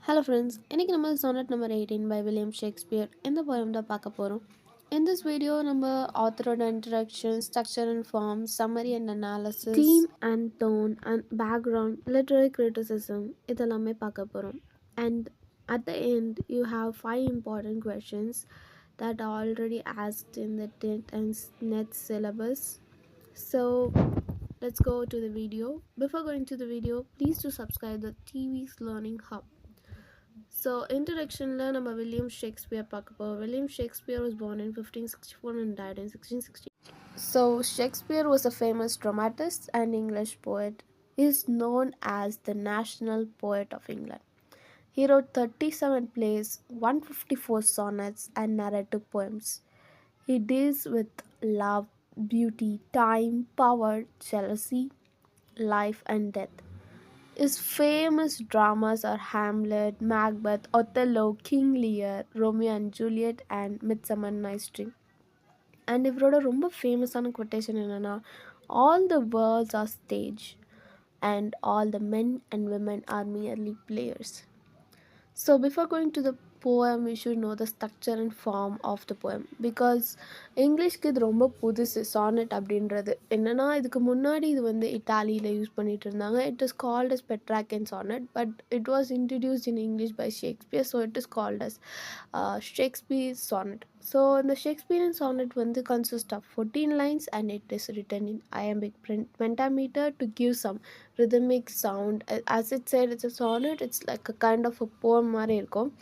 Hello friends, இன்னைக்கு நம்ம sonnet number 18 by William Shakespeare இந்த poem தான் பார்க்க போறோம். In this video நம்ம author introduction, structure and form, summary and analysis, theme and tone and background, literary criticism இதெல்லாமே பார்க்க போறோம். And at the end you have 5 important questions that are already asked in the TET and NET syllabus. So let's go to the video. Before going to the video, please do subscribe the TV's Learning Hub. So introductionல நம்ம William Shakespeare பார்க்க போறோம். William Shakespeare was born in 1564 and died in 1660. So Shakespeare was a famous dramatist and English poet. He is known as the national poet of England. He wrote 37 plays, 154 sonnets and narrative poems. He deals with love, beauty, time, power, jealousy, life and death. His famous dramas are Hamlet, Macbeth, Othello, King Lear, Romeo and Juliet and Midsummer Night's Dream. And இவரோட ரொம்ப ஃபேமஸான quotation என்னன்னா, all the worlds are stage and all the men and women are merely players. So before going to the poem, we should know the structure and form of the poem because இங்கிலீஷ்க்கு இது ரொம்ப புதுசு sonnet அப்படின்றது. என்னன்னா இதுக்கு முன்னாடி இது வந்து இட்டாலியில் use பண்ணிட்டு இருந்தாங்க. It is called as Petrarchan sonnet, but it was introduced in English by Shakespeare, so it is called as Shakespeare sonnet. So இந்த ஷேக்ஸ்பியரின் சானட் வந்து consist of 14 lines and it is written in iambic pentameter to give some rhythmic sound. As it said, it's a sonnet, it's like a kind of a poem மாதிரி இருக்கும்.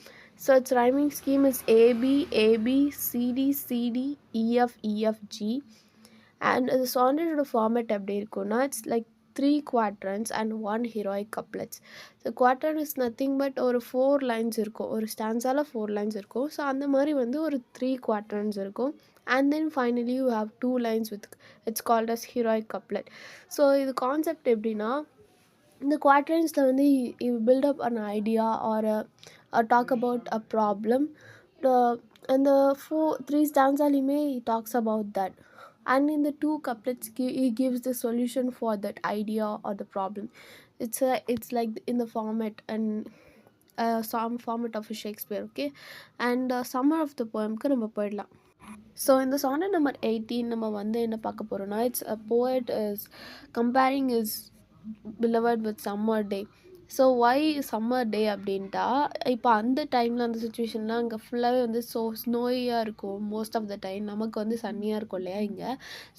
So its rhyming scheme is AB, AB, CD, CD, EF, EF, G. And the sonnet format எப்படி இருக்கும்னா, it's like 3 quatrains and 1 heroic couplets. The quatrain is nothing but ஒரு 4 lines இருக்கும், ஒரு ஸ்டான்ஸால 4 lines இருக்கும். So அந்த மாதிரி வந்து ஒரு 3 quatrains இருக்கும். And then finally you have 2 lines with, it's called as heroic couplet. So இது கான்செப்ட் எப்படின்னா, இந்த குவாட்ரன்ஸில் வந்து you build up an idea or talk about a problem. And the 3 stanzaலையுமே he talks about that. And in the 2 couplets he gives the solution for that idea or the problem. It's like in the format and some format of a Shakespeare, okay. And summary of the poemக்கு நம்ம போயிடலாம். So இந்த sonnet number 18 நம்ம வந்து என்ன பார்க்க போகிறோம்னா, it's a poet is comparing his beloved with summer day. So why summer day அப்படின்ட்டா, இப்போ அந்த டைமில் அந்த சுச்சுவேஷன்லாம் அங்கே ஃபுல்லாகவே வந்து ஸ்னோயியாக இருக்கும் மோஸ்ட் ஆஃப் த டைம். நமக்கு வந்து சன்னியாக இருக்கும் இல்லையா இங்கே.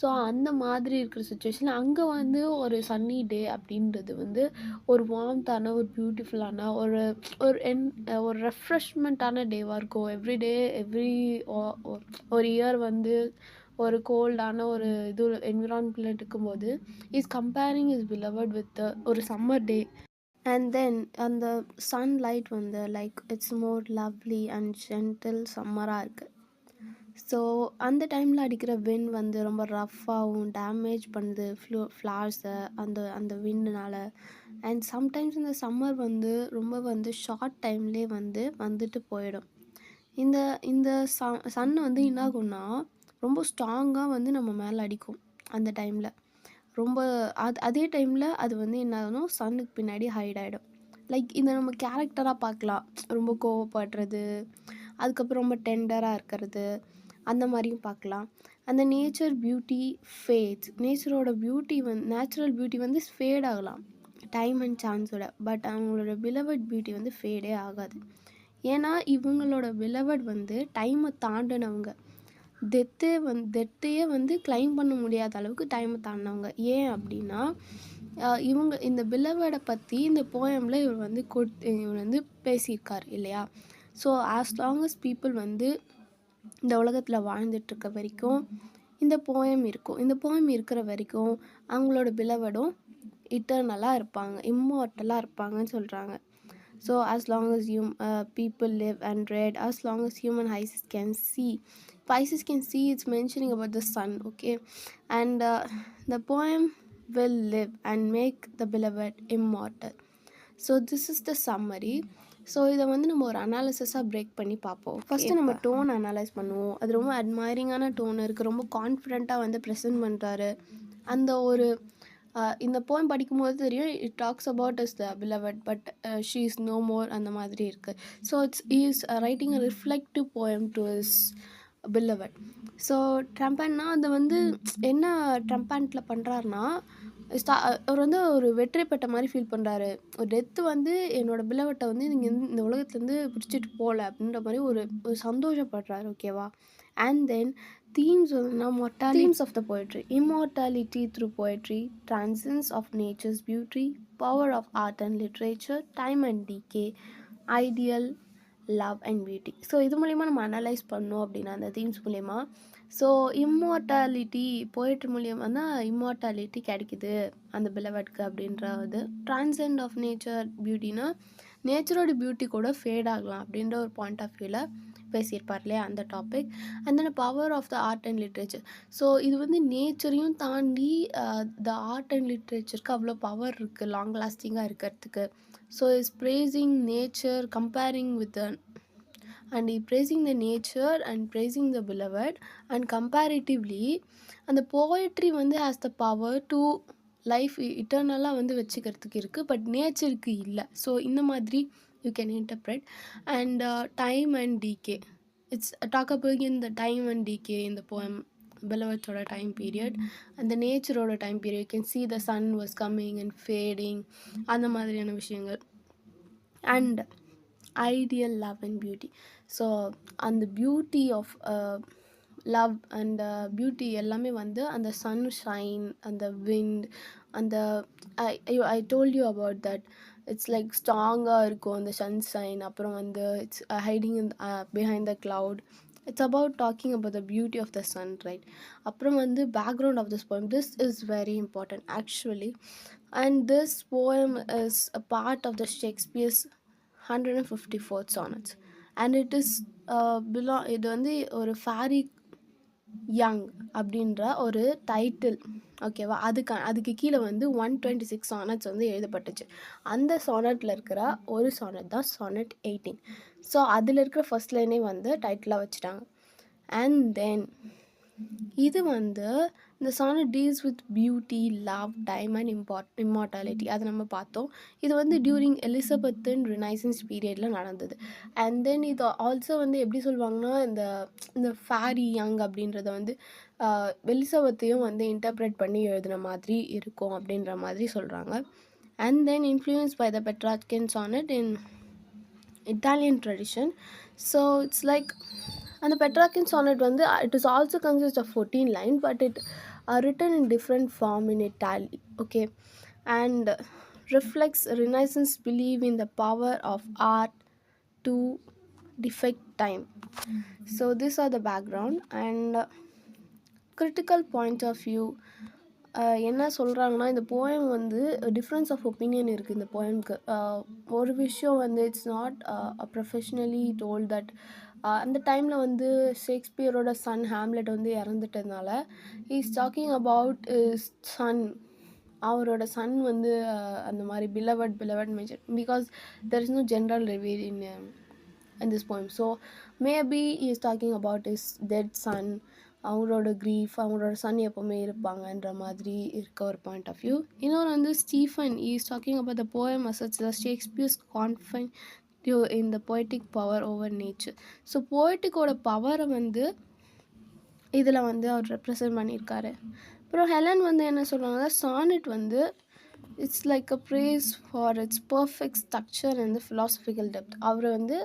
ஸோ அந்த மாதிரி இருக்கிற சுச்சுவேஷனில் அங்கே வந்து ஒரு சன்னி டே அப்படின்றது வந்து ஒரு வார்ம்த்தான, ஒரு பியூட்டிஃபுல்லான, ஒரு ரெஃப்ரெஷ்மெண்ட்டான டேவாக இருக்கும். ஒரு இயர் வந்து ஒரு கோல்டான ஒரு இது என்விரான்மெண்ட்டில் இருக்கும்போது is comparing is beloved with ஒரு சம்மர் டே. அண்ட் தென் அந்த சன்லைட் வந்து like it's more lovely and gentle சம்மராக இருக்குது. ஸோ அந்த டைமில் அடிக்கிற வின் வந்து ரொம்ப ரஃப்பாகவும் டேமேஜ் பண்ணுது ஃப்ளவர்ஸை அந்த வின்னுனால. அண்ட் சம்டைம்ஸ் இந்த சம்மர் வந்து ரொம்ப வந்து ஷார்ட் டைம்லேயே வந்துட்டு போயிடும். இந்த இந்த சன் வந்து என்ன ஆகும்னா, ரொம்ப ஸ்ட்ராங்காக வந்து நம்ம மேலே அடிக்கும் அந்த டைமில். ரொம்ப அதே டைமில் அது வந்து என்ன ஆகணும், சன்னுக்கு பின்னாடி ஹைட் ஆகிடும். லைக் இதை நம்ம கேரக்டராக பார்க்கலாம். ரொம்ப கோவப்படுறது, அதுக்கப்புறம் ரொம்ப டெண்டராக இருக்கிறது, அந்த மாதிரியும் பார்க்கலாம். அந்த நேச்சர் பியூட்டி ஃபேட்ஸ். நேச்சரோட பியூட்டி நேச்சுரல் பியூட்டி வந்து ஃபேட் ஆகலாம் டைம் அண்ட் சான்ஸோட. பட் அவங்களோட பிலவட் பியூட்டி வந்து ஃபேடே ஆகாது. ஏன்னா இவங்களோட பிலவட் வந்து டைமை தாண்டினவங்க. டெத்தையே வந்து கிளைம் பண்ண முடியாத அளவுக்கு டைமை தாண்டினவங்க. ஏன் அப்படின்னா, இவங்க இந்த பிலவடை பற்றி இந்த போயமில் இவர் வந்து பேசியிருக்கார் இல்லையா. So as long as people வந்து இந்த உலகத்தில் வாழ்ந்துட்டுருக்க வரைக்கும் இந்த போயம் இருக்கும். இந்த போயம் இருக்கிற வரைக்கும் அவங்களோட பிலவடும் இட்டர்னலாக இருப்பாங்க, இம்மார்ட்டலாக இருப்பாங்கன்னு சொல்கிறாங்க. So as long as people live and read, as long as human eyes can see. If eyes can see, it's mentioning about the sun, okay. And the poem will live and make the beloved immortal. So this is the summary. So இதை வந்து நம்ம ஒரு அனாலிசிஸாக break பண்ணி பார்ப்போம். First நம்ம tone analyse பண்ணுவோம். அது ரொம்ப அட்மைரிங்கான டோன் இருக்குது. ரொம்ப கான்ஃபிடெண்ட்டாக வந்து ப்ரெசென்ட் பண்ணுறாரு. அந்த ஒரு இந்த போயம் படிக்கும்போது தெரியும் it talks about is the beloved but she is no more அந்த மாதிரி இருக்குது. So is writing a reflective poem to is beloved. So ட்ரம்பன்னா அது வந்து என்ன ட்ரம்பேண்ட்டில் பண்ணுறாருனா அவர் வந்து ஒரு வெற்றி பெற்ற மாதிரி ஃபீல் பண்ணுறாரு. ஒரு டெத்து வந்து என்னோட பிலவட்டை வந்து நீங்கள் இந்த உலகத்துலேருந்து பிடிச்சிட்டு போகல அப்படின்ற மாதிரி ஒரு சந்தோஷப்படுறாரு. ஓகேவா? அண்ட் தென் themes வந்து mortality, themes of the poetry: immortality through poetry, transience of nature's beauty, power of art and literature, time and decay, ideal, love and beauty. So இது மூலிமா நம்ம அனலைஸ் பண்ணோம் அப்படின்னா அந்த தீம்ஸ் மூலயமா. ஸோ இம்மார்டாலிட்டி போய்ட்ரி மூலியமாக தான் இம்மார்டாலிட்டி கிடைக்குது அந்த பிலவட்க்கு அப்படின்றது. ட்ரான்சென்ட் ஆஃப் நேச்சர் பியூட்டினா நேச்சரோட பியூட்டி கூட ஃபேட் ஆகலாம் அப்படின்ற ஒரு பாயிண்ட் ஆஃப் வியூவில் பேசியிருப்பார் இல்லையா அந்த topic. And then power of the art and literature. So இது வந்து நேச்சரையும் தாண்டி த ஆர்ட் அண்ட் லிட்ரேச்சருக்கு அவ்வளோ பவர் இருக்குது லாங் லாஸ்டிங்காக இருக்கிறதுக்கு. So is praising nature comparing with and he praising the nature and praising the beloved, and comparatively அந்த poetry வந்து has the power to life இட்டர்னலாக வந்து வச்சுக்கிறதுக்கு இருக்குது பட் நேச்சருக்கு இல்லை. ஸோ இந்த மாதிரி you can interpret. And time and decay, it's talk about in the time and decay இந்த போயம் பிலவட்ஸோட டைம் பீரியட் அந்த நேச்சரோட time period. You can see the sun was coming and fading அந்த மாதிரியான விஷயங்கள். And ideal love and beauty. So அந்த beauty of love and beauty எல்லாமே வந்து அந்த சன்ஷைன், அந்த விண்ட், அந்த I told you about that it's like ஸ்ட்ராங்காக இருக்கும் அந்த சன்ஷைன். அப்புறம் வந்து it's hiding in behind the cloud. It's about talking about the beauty of the sun, right? அப்புறம் வந்து background of this poem, this is very important actually. And this poem is a part of the Shakespeare's 154th sonnets, and it is இது வந்து ஒரு fairy young அப்படின்ற ஒரு title. ஓகேவா? அதுக்கு கீழே வந்து 126 சானட்ஸ் வந்து எழுதப்பட்டுச்சு. அந்த சானட்டில் இருக்கிற ஒரு சானட் தான் சானட் 18. ஸோ அதில் இருக்கிற ஃபர்ஸ்ட் லைனே வந்து டைட்டிலாக வச்சுட்டாங்க. அண்ட் தென் இது வந்து இந்த sonnet deals with beauty, love, time and immortality. அதை நம்ம பார்த்தோம். இது வந்து டியூரிங் எலிசபெத்தன் ரினைசன்ஸ் பீரியடில் நடந்தது. அண்ட் தென் இது ஆல்சோ வந்து எப்படி சொல்லுவாங்கன்னா இந்த ஃபேரி யங் அப்படின்றத வந்து எலிசபெத்தையும் வந்து இன்டர்பிரேட் பண்ணி எழுதுன மாதிரி இருக்கும் அப்படின்ற மாதிரி சொல்கிறாங்க. And then influence by the Petrarchan sonnet in Italian tradition. So it's like and the Petrarchan sonnet வந்து it is also consists of 14 lines but it are written in different form in Italy. Okay, and reflects Renaissance belief in the power of art to defect time. So these are the background and critical point of view. என்ன சொல்கிறாங்கன்னா இந்த poem வந்து difference of opinion இருக்குது இந்த போயம்க்கு. ஒரு விஷயம் வந்து it's not professionally told that அந்த டைமில் வந்து ஷேக்ஸ்பியரோட சன் ஹேம்லெட் வந்து இறந்துட்டதுனால is talking about is son. அவரோட சன் வந்து அந்த மாதிரி beloved mention because there is no general reveal in this poem. So maybe he is talking about his dead son, அவங்களோட க்ரீஃப், அவங்களோட சன் எப்போவுமே இருப்பாங்கன்ற மாதிரி இருக்க ஒரு பாயிண்ட் ஆஃப் வியூ. இன்னொரு வந்து Stephen is talking about the poem asserts the Shakespeare's confine in the poetic power over nature. So போய்ட்டிக்கோட பவரை வந்து இதில் வந்து அவர் ரெப்ரசன்ட் பண்ணியிருக்காரு. அப்புறம் ஹெலன் வந்து என்ன சொல்கிறாங்கன்னா சானட் வந்து it's like a praise for its perfect structure and philosophical depth. அவர் வந்து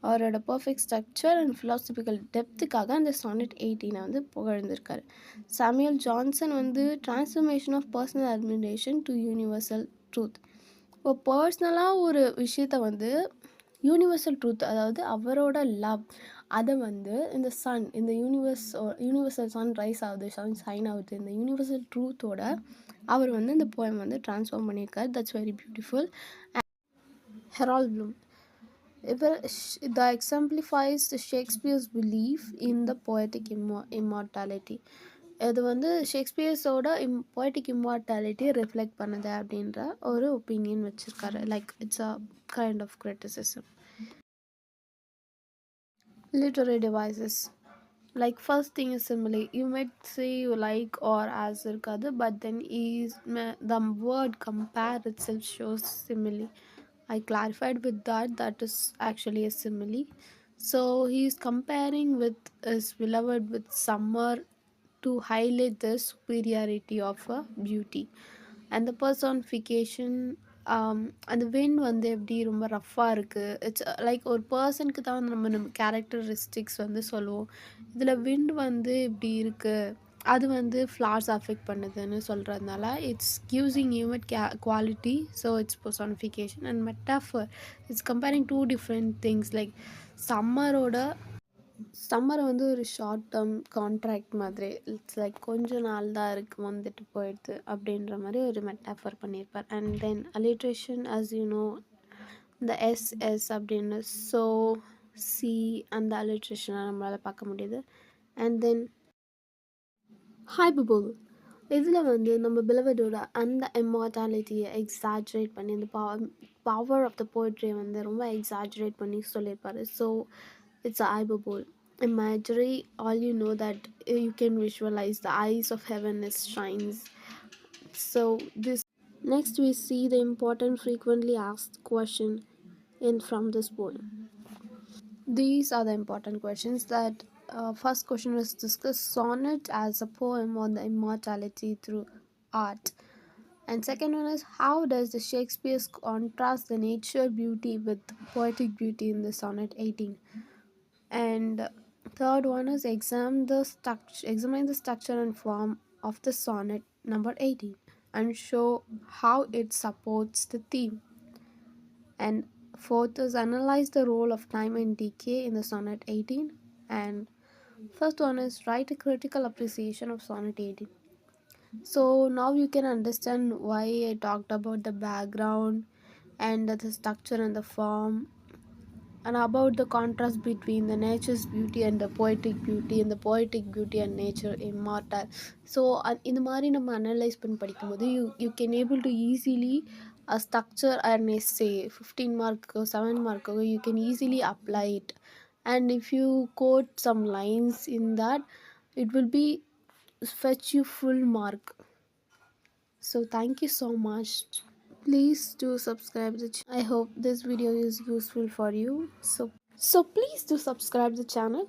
அவரோட பர்ஃபெக்ட் ஸ்ட்ரக்சர் அண்ட் ஃபிலாசபிக்கல் டெப்த்துக்காக அந்த சானட் 18 வந்து புகழ்ந்திருக்காரு. சாமுவேல் ஜான்சன் வந்து transformation of personal admiration to universal truth. இப்போ பர்சனலாக ஒரு விஷயத்தை வந்து யூனிவர்சல் ட்ரூத், அதாவது அவரோட லவ், அதை வந்து இந்த சன், இந்த யூனிவர்சல் சன் ரைஸ் ஆகுது, சன் சைன் ஆகுது, இந்த யூனிவர்சல் ட்ரூத்தோட அவர் வந்து இந்த போயம் வந்து ட்ரான்ஸ்ஃபார்ம் பண்ணியிருக்காரு. That's very beautiful. Harold Bloom that exemplifies the Shakespeare's belief in the poetic immortality. இது வந்து ஷேக்ஸ்பியர்ஸோட poetic immortality ரிஃப்ளெக்ட் பண்ணுது அப்படின்ற ஒரு ஒப்பீனியன் வச்சுருக்காரு. Like it's a kind of criticism. Literary devices. Like first thing is simile. You might say you like or as irkadu, but then the word compare itself shows simile. I clarified with that is actually a simile. So he is comparing with his beloved with summer to highlight the superiority of a beauty. And the personification, அந்த wind வந்து எப்படி ரொம்ப ரஃப்பாக இருக்குது. It's like ஒரு பர்சனுக்கு தான் வந்து நம்ம கேரக்டரிஸ்டிக்ஸ் வந்து சொல்லுவோம். இதில் wind வந்து இப்படி இருக்குது, அது வந்து ஃப்ளார்ஸ் அஃபெக்ட் பண்ணுதுன்னு சொல்கிறதுனால இட்ஸ் கிவ்ஸிங் human quality. So it's personification and metaphor. It's comparing two different things. Like சம்மரோட சம்மரை வந்து ஒரு ஷார்ட் டேர்ம் கான்ட்ராக்ட் மாதிரி. இட்ஸ் லைக் கொஞ்ச நாள் தான் இருக்குது, வந்துட்டு போயிடுது அப்படின்ற மாதிரி ஒரு மெட்டாஃபர் பண்ணியிருப்பார். And then alliteration as you know, இந்த எஸ்எஸ் அப்படின்னு ஸோ சி அந்த அலிட்ரேஷனை நம்மளால் பார்க்க முடியுது. And then hyperbole. இதில் வந்து நம்ம பிலவடோட அந்த இம்மார்டாலிட்டியை எக்ஸாஜரேட் பண்ணி அந்த பவர் ஆஃப் த போய்ட்ரியை வந்து ரொம்ப எக்ஸாஜரேட் பண்ணி சொல்லியிருப்பாரு. So it's hyperbole imagery. All you know that you can visualize the eyes of heaven is shines. So this next we see the important frequently asked question in from this poem. These are the important questions that first question was discussed sonnet as a poem on the immortality through art. And second one is how does the Shakespeare contrast the nature beauty with poetic beauty in the sonnet 18. And third one is examine the structure and form of the sonnet number 18 and show how it supports the theme. And fourth is analyze the role of time and decay in the sonnet 18. And first one is write a critical appreciation of sonnet 18. So now you can understand why I talked about the background and the structure and the form, and about the contrast between the nature's beauty and the poetic beauty and nature immortal. So இந்த மாதிரி நம்ம analyse பண்ணி படிக்கும்போது you can able to easily structure an essay 15 mark 7 mark you can easily apply it. And if you quote some lines in that, it will be fetch you full mark. So thank you so much. Please do subscribe the I hope this video is useful for you. So please do subscribe the channel.